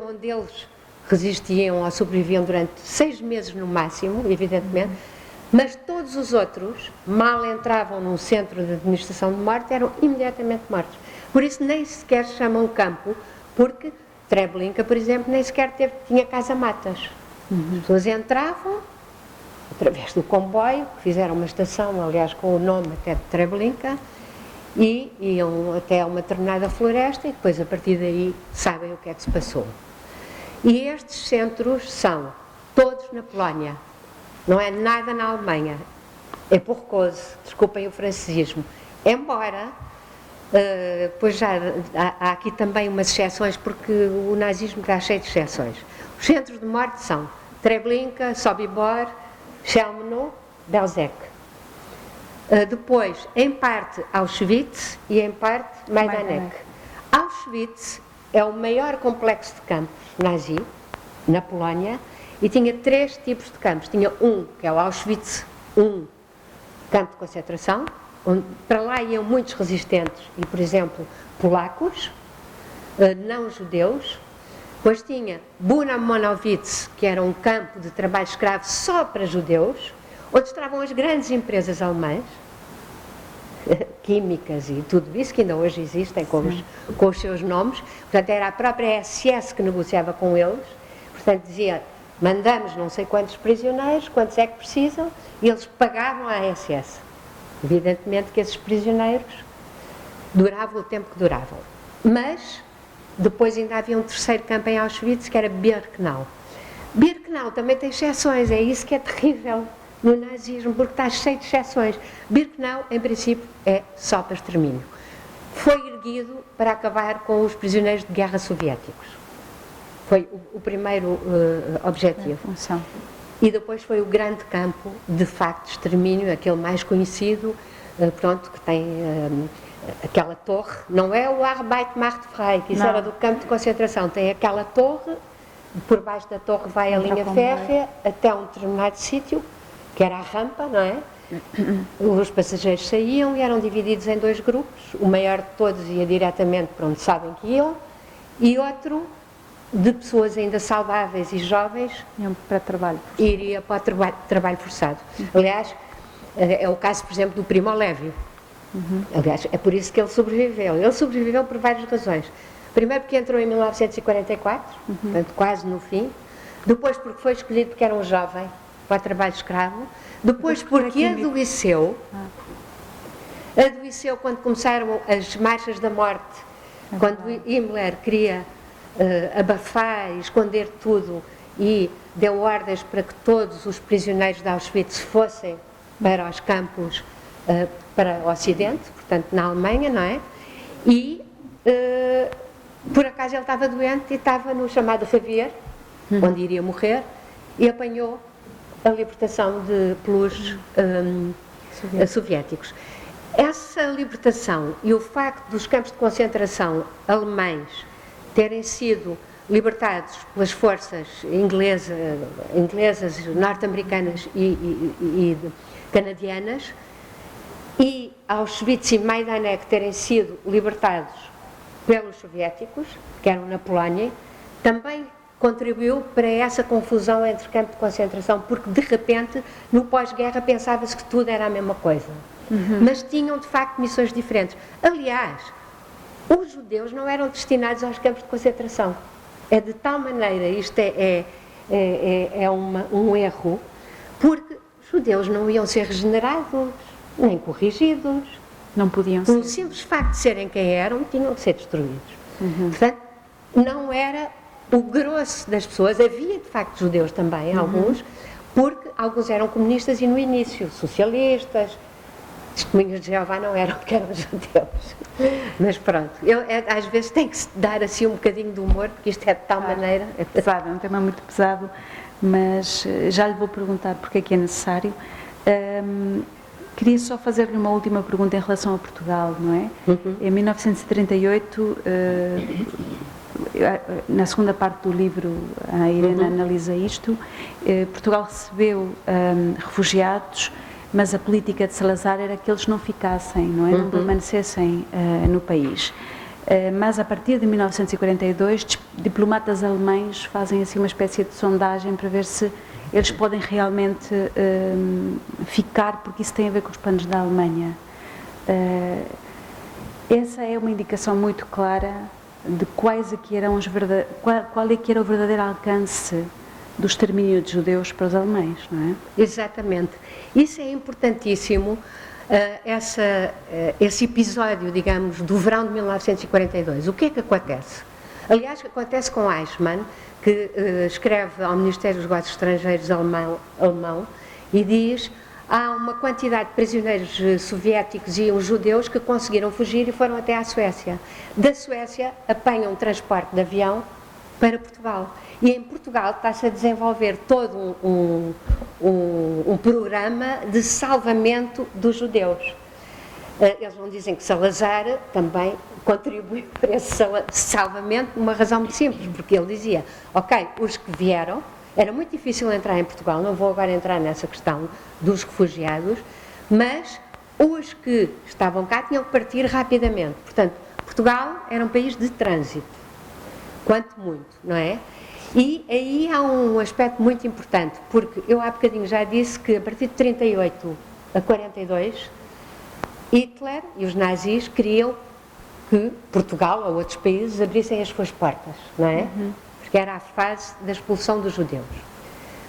onde eles resistiam ou sobreviviam durante 6 meses no máximo, evidentemente, mas todos os outros, mal entravam num centro de administração de morte, eram imediatamente mortos. Por isso nem sequer se chamam campo, porque Treblinka, por exemplo, nem sequer tinha casa-matas. As pessoas entravam através do comboio, fizeram uma estação, aliás, com o nome até de Treblinka, e iam até uma determinada floresta e depois, a partir daí, sabem o que é que se passou. E estes centros são todos na Polónia, não é nada na Alemanha, é porcoso, desculpem o francisismo, embora, pois já há aqui também umas exceções, porque o nazismo está cheio de exceções. Os centros de morte são Treblinka, Sobibor, Chelmno, Belzec. Depois, em parte, Auschwitz e em parte, Majdanek. Auschwitz é o maior complexo de campos nazi, na Polónia, e tinha 3 tipos de campos. Tinha um, que é o Auschwitz I, campo de concentração, onde para lá iam muitos resistentes, e, por exemplo, polacos, não judeus. Depois tinha Buna Monowitz, que era um campo de trabalho escravo só para judeus, onde estavam as grandes empresas alemãs, químicas e tudo isso, que ainda hoje existem com os seus nomes. Portanto, era a própria SS que negociava com eles. Portanto, dizia, mandamos não sei quantos prisioneiros, quantos é que precisam, e eles pagavam à SS. Evidentemente que esses prisioneiros duravam o tempo que duravam. Mas, depois ainda havia um terceiro campo em Auschwitz, que era Birkenau. Birkenau também tem exceções, é isso que é terrível no nazismo, porque está cheio de exceções. Birkenau, em princípio, é só para extermínio. Foi erguido para acabar com os prisioneiros de guerra soviéticos. Foi o primeiro objetivo. E depois foi o grande campo, de facto, de extermínio, aquele mais conhecido, pronto, que tem aquela torre. Não é o Arbeit-Macht-Frei, que isso era do campo de concentração. Tem aquela torre, por baixo da torre vai a linha férrea, até um determinado sítio, que era a rampa, não é? Os passageiros saíam e eram divididos em 2 grupos. O maior de todos ia diretamente para onde sabem que iam, e outro, de pessoas ainda saudáveis e jovens, para trabalho iria para o trabalho forçado. Aliás, é o caso, por exemplo, do Primo Levi. Aliás, é por isso que ele sobreviveu. Ele sobreviveu por várias razões. Primeiro porque entrou em 1944, portanto, quase no fim. Depois porque foi escolhido porque era um jovem para o trabalho escravo. Depois porque adoeceu. Adoeceu quando começaram as marchas da morte, quando Himmler queria abafar e esconder tudo, e deu ordens para que todos os prisioneiros de Auschwitz fossem para os campos para o Ocidente, portanto na Alemanha, não é? E por acaso ele estava doente e estava no chamado Revier, onde iria morrer, e apanhou a libertação pelos soviéticos. Essa libertação e o facto dos campos de concentração alemães terem sido libertados pelas forças inglesas, norte-americanas e canadianas, e Auschwitz e Majdanek terem sido libertados pelos soviéticos, que eram na Polónia, também contribuiu para essa confusão entre campos de concentração, porque de repente, no pós-guerra, pensava-se que tudo era a mesma coisa. Mas tinham de facto missões diferentes. Aliás, os judeus não eram destinados aos campos de concentração. É de tal maneira, isto é um erro, porque os judeus não iam ser regenerados, nem corrigidos. Não podiam ser. Pelo simples facto de serem quem eram, tinham de ser destruídos. Portanto, não era o grosso das pessoas. Havia, de facto, judeus também, alguns, porque alguns eram comunistas e, no início, socialistas. Testemunhas de Jeová não eram, porque eram judeus. Mas pronto, às vezes tem que se dar assim um bocadinho de humor, porque isto é de tal maneira. É pesado, é um tema muito pesado, mas já lhe vou perguntar porque é que é necessário. Queria só fazer-lhe uma última pergunta em relação a Portugal, não é? Em 1938, na segunda parte do livro, a Irene analisa isto, Portugal recebeu refugiados, mas a política de Salazar era que eles não ficassem, não é? Não permanecessem no país. Mas a partir de 1942, diplomatas alemães fazem assim uma espécie de sondagem para ver se eles podem realmente ficar, porque isso tem a ver com os planos da Alemanha. Essa é uma indicação muito clara de quais aqui eram qual é que era o verdadeiro alcance do extermínio de judeus para os alemães, não é? Exatamente. Isso é importantíssimo, esse episódio, digamos, do verão de 1942. O que é que acontece? Aliás, o que acontece com Eichmann, que escreve ao Ministério dos Negócios Estrangeiros alemão e diz: há uma quantidade de prisioneiros soviéticos e os judeus que conseguiram fugir e foram até à Suécia. Da Suécia apanham um transporte de avião para Portugal. E em Portugal está-se a desenvolver todo um programa de salvamento dos judeus. Eles não dizem que Salazar também contribuiu para esse salvamento, por uma razão muito simples, porque ele dizia: ok, os que vieram, era muito difícil entrar em Portugal, não vou agora entrar nessa questão dos refugiados, mas os que estavam cá tinham que partir rapidamente. Portanto, Portugal era um país de trânsito, quanto muito, não é? E aí há um aspecto muito importante, porque eu há bocadinho já disse que a partir de 38 a 42, Hitler e os nazis queriam que Portugal ou outros países abrissem as suas portas, não é? Porque era a fase da expulsão dos judeus.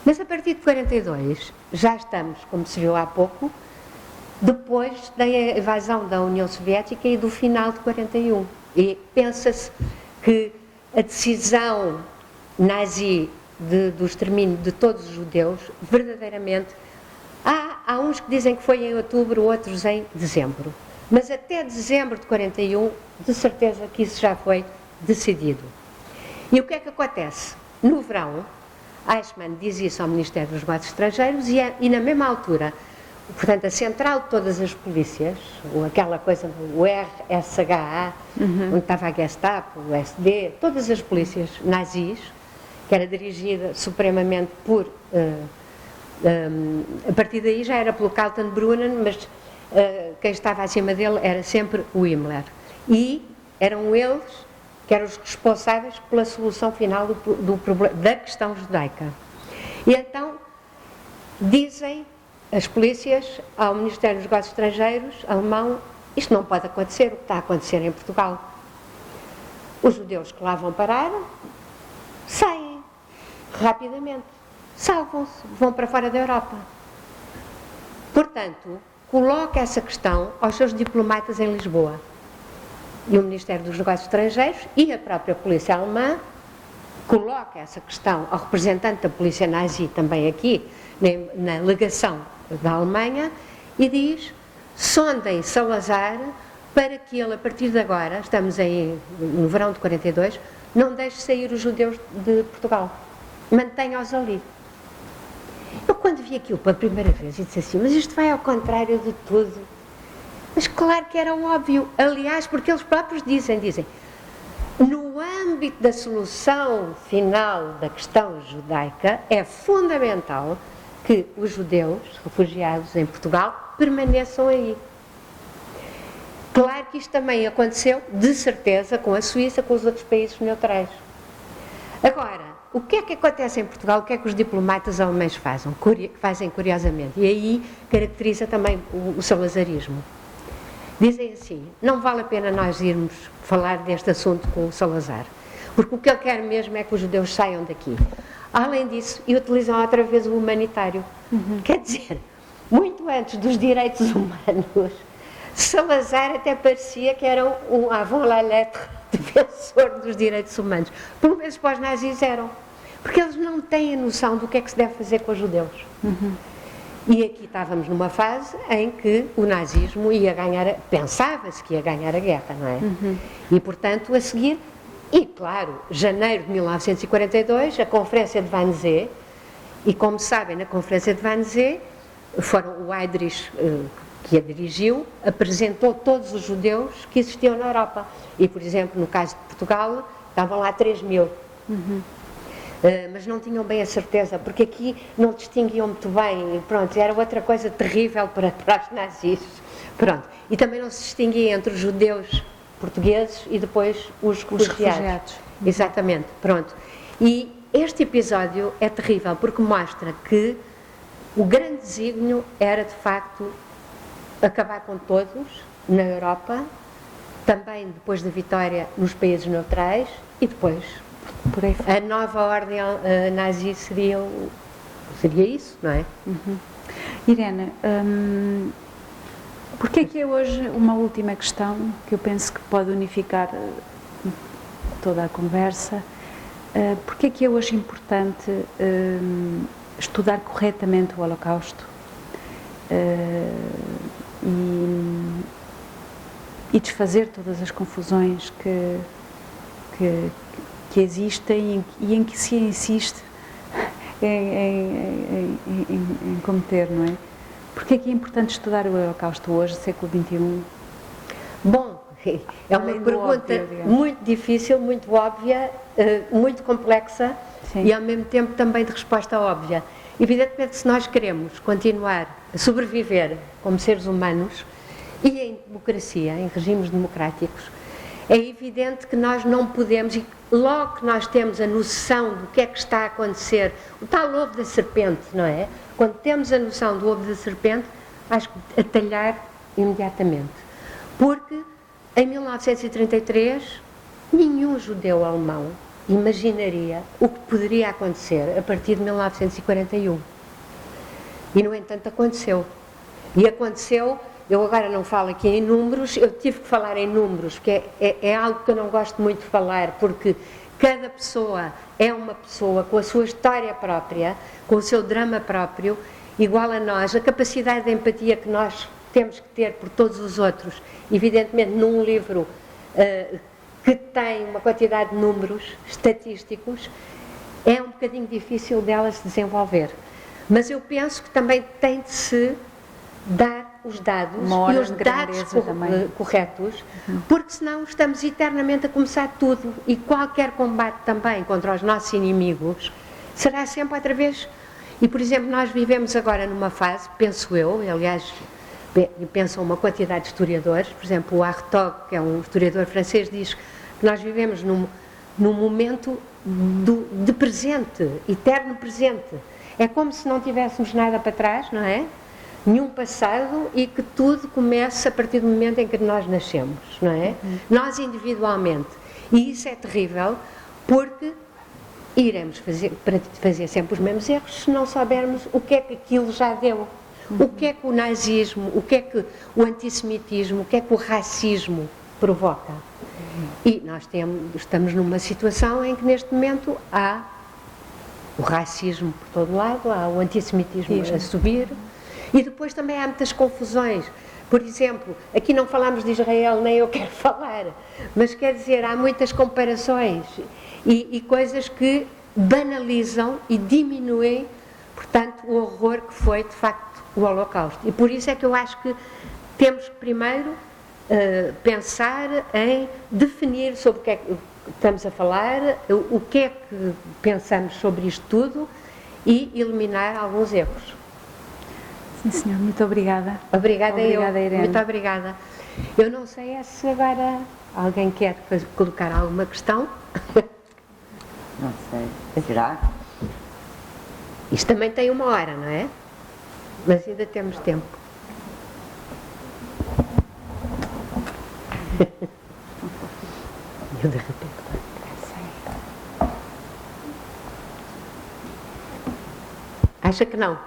Mas a partir de 42 já estamos, como se viu há pouco, depois da invasão da União Soviética e do final de 41. E pensa-se que a decisão nazi do extermínio de todos os judeus, verdadeiramente, há uns que dizem que foi em outubro, outros em dezembro. Mas até dezembro de 41, de certeza que isso já foi decidido. E o que é que acontece? No verão, Eichmann diz isso ao Ministério dos Negócios Estrangeiros e na mesma altura, portanto, a central de todas as polícias, ou aquela coisa, o RSHA, onde estava a Gestapo, o SD, todas as polícias nazis, que era dirigida supremamente por... a partir daí já era pelo Kaltenbrunner, mas quem estava acima dele era sempre o Himmler. E eram eles que eram os responsáveis pela solução final da questão judaica. E então dizem as polícias ao Ministério dos Negócios Estrangeiros alemão: isto não pode acontecer, o que está a acontecer em Portugal. Os judeus que lá vão parar saem rapidamente, salvam-se, vão para fora da Europa. Portanto, coloca essa questão aos seus diplomatas em Lisboa. E o Ministério dos Negócios Estrangeiros e a própria polícia alemã coloca essa questão ao representante da polícia nazi também aqui, na legação da Alemanha, e diz: sondem Salazar para que ele, a partir de agora, estamos no verão de 42, não deixe sair os judeus de Portugal. Mantenha-os ali. Eu, quando vi aquilo pela primeira vez, disse assim: mas isto vai ao contrário de tudo. Mas claro que era óbvio. Aliás, porque eles próprios dizem, no âmbito da solução final da questão judaica, é fundamental que os judeus refugiados em Portugal permaneçam aí. Claro que isto também aconteceu, de certeza, com a Suíça, com os outros países neutrais. Agora, o que é que acontece em Portugal? O que é que os diplomatas alemães fazem curiosamente? E aí caracteriza também o salazarismo. Dizem assim: não vale a pena nós irmos falar deste assunto com o Salazar, porque o que ele quer mesmo é que os judeus saiam daqui. Além disso, e utilizam outra vez o humanitário. Quer dizer, muito antes dos direitos humanos, Salazar até parecia que era um avant la lettre defensor dos direitos humanos. Pelo menos para os nazis eram. Porque eles não têm a noção do que é que se deve fazer com os judeus. E aqui estávamos numa fase em que o nazismo ia ganhar, pensava-se que ia ganhar a guerra, não é? E, portanto, a seguir, e claro, janeiro de 1942, a Conferência de Wannsee, e como sabem, na Conferência de Wannsee, o Heydrich, que a dirigiu, apresentou todos os judeus que existiam na Europa. E, por exemplo, no caso de Portugal, estavam lá 3.000. Mas não tinham bem a certeza, porque aqui não distinguiam muito bem, pronto, era outra coisa terrível para os nazis, pronto. E também não se distinguia entre os judeus portugueses e depois os refugiados. Exatamente, pronto. E este episódio é terrível, porque mostra que o grande desígnio era, de facto, acabar com todos na Europa, também depois da vitória nos países neutrais e depois por aí a nova ordem nazi seria isso, não é? Irene, porque é que é hoje uma última questão que eu penso que pode unificar toda a conversa? Porque é que é hoje importante estudar corretamente o Holocausto e desfazer todas as confusões que existem e em que se insiste em cometer, não é? Porque é que é importante estudar o Holocausto hoje, século XXI? Bom, é uma pergunta muito difícil, muito óbvia, muito complexa. Sim. E ao mesmo tempo também de resposta óbvia. Evidentemente, se nós queremos continuar a sobreviver como seres humanos e em democracia, em regimes democráticos, é evidente que nós não podemos, e logo que nós temos a noção do que é que está a acontecer, o tal ovo da serpente, não é? Quando temos a noção do ovo da serpente, acho que atalhar imediatamente. Porque em 1933, nenhum judeu alemão imaginaria o que poderia acontecer a partir de 1941. E, no entanto, aconteceu. E aconteceu. Eu agora não falo aqui em números, eu tive que falar em números, que é algo que eu não gosto muito de falar, porque cada pessoa é uma pessoa com a sua história própria, com o seu drama próprio, igual a nós, a capacidade de empatia que nós temos que ter por todos os outros, evidentemente num livro que tem uma quantidade de números estatísticos, é um bocadinho difícil dela se desenvolver. Mas eu penso que também tem de se dar os dados e os dados corretos, porque senão estamos eternamente a começar tudo e qualquer combate também contra os nossos inimigos será sempre outra vez. E, por exemplo, nós vivemos agora numa fase, penso eu, aliás, pensam uma quantidade de historiadores, por exemplo, o Hartog, que é um historiador francês, diz que nós vivemos num momento de presente, eterno presente. É como se não tivéssemos nada para trás, não é? Nenhum passado, e que tudo começa a partir do momento em que nós nascemos, não é? Nós individualmente. E isso é terrível, porque iremos fazer sempre os mesmos erros se não soubermos o que é que aquilo já deu. O que é que o nazismo, o que é que o antissemitismo, o que é que o racismo provoca. E nós estamos numa situação em que neste momento há o racismo por todo lado, há o antissemitismo a subir, e depois também há muitas confusões. Por exemplo, aqui não falamos de Israel, nem eu quero falar, mas quer dizer, há muitas comparações e coisas que banalizam e diminuem, portanto, o horror que foi, de facto, o Holocausto. E por isso é que eu acho que temos que primeiro pensar em definir sobre o que é que estamos a falar, o que é que pensamos sobre isto tudo e eliminar alguns erros. Sim, senhor, muito obrigada. Obrigada, Irene. Muito obrigada. Eu não sei se agora alguém quer colocar alguma questão. Não sei. Será? Isto também tem 1 hora, não é? Mas ainda temos tempo. Eu de repente. Acha que não?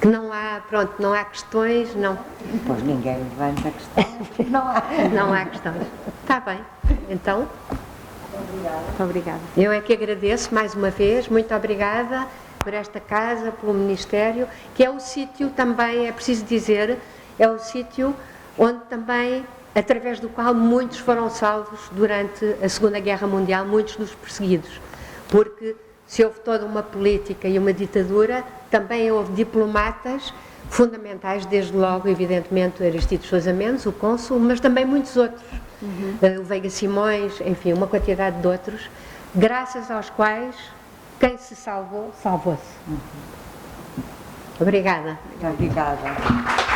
Que não há, pronto, não há questões, não. Pois ninguém levanta a questão. Não há. Não há questões. Está bem. Então. Muito obrigada. Eu é que agradeço mais uma vez. Muito obrigada. por esta casa, pelo Ministério, que é o sítio também, é preciso dizer, é o sítio onde também, através do qual muitos foram salvos durante a Segunda Guerra Mundial, muitos dos perseguidos, porque se houve toda uma política e uma ditadura, também houve diplomatas fundamentais, desde logo, evidentemente, o Aristides Sousa Mendes, o cônsul, mas também muitos outros, o Veiga Simões, enfim, uma quantidade de outros, graças aos quais quem se salvou, salvou-se. Obrigada. Obrigada.